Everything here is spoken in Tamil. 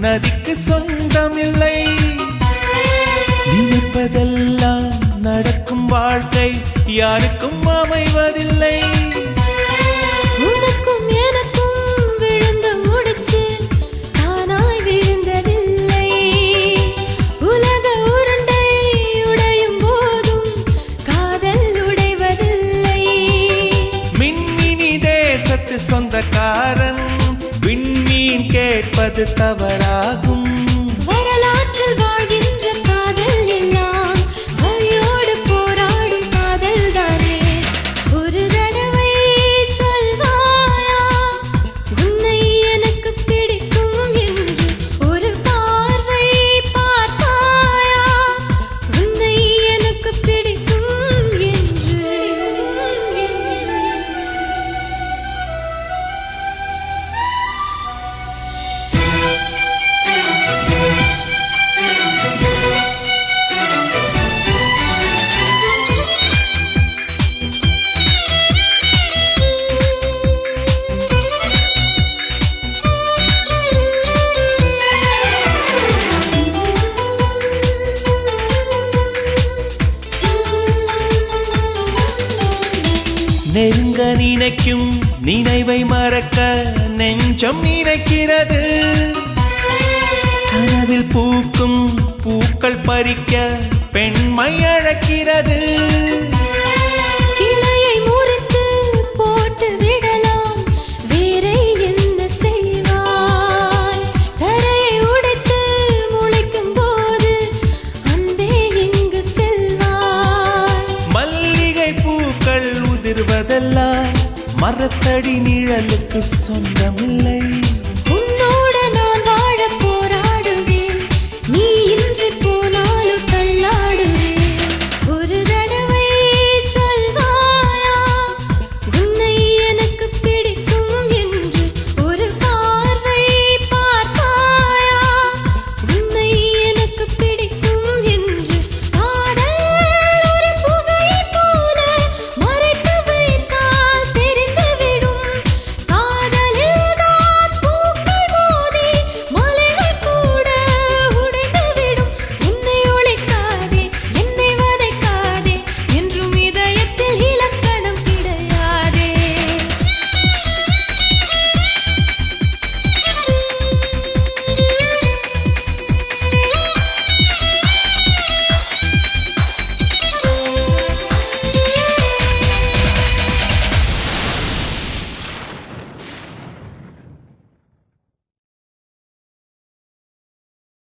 நதிக்கு சொந்தமில்லை. நினைப்பதெல்லாம் நடக்கும் வாழ்க்கை யாருக்கும் அமைவதில்லை. உனக்கும் எனக்கும் விழுந்த முடிச்சு தானாய் விழுந்ததில்லை. உலக உருண்டை உடையும் போதும் காதல் உடைவதில்லை. மின்மினி தேசத்து சொந்தக்காரன் விண்மீன் கேட்பது தவறாகும். வரலாற்றில் வாழ்கின்ற காதல் எல்லாம் வழியோடு போராடும் காதல் தானே. ஒரு தடவை சொல்வாயா உன்னை எனக்கு பிடிக்கும் என்று. ஒரு பார்வை பார்த்தாயா உன்னை எனக்கு பிடிக்கும் என்று. நெருங்க நினைக்கும் நினைவை மறக்க நெஞ்சம் நினைக்கிறது. கனவில் பூக்கும் பூக்கள் பறிக்க பெண்மை அழைக்கிறது. கிளையை முறித்து போட்டு விடலாம் வேறே என்ன செய்வாய். தரையை உடைத்து முளைக்கும் போது அன்பே இங்கு செல்வாய். மல்லிகை பூக்கள் உதிர்வதெல்லாம் மரத்தடி நிழலுக்கு சொந்தமில்லை.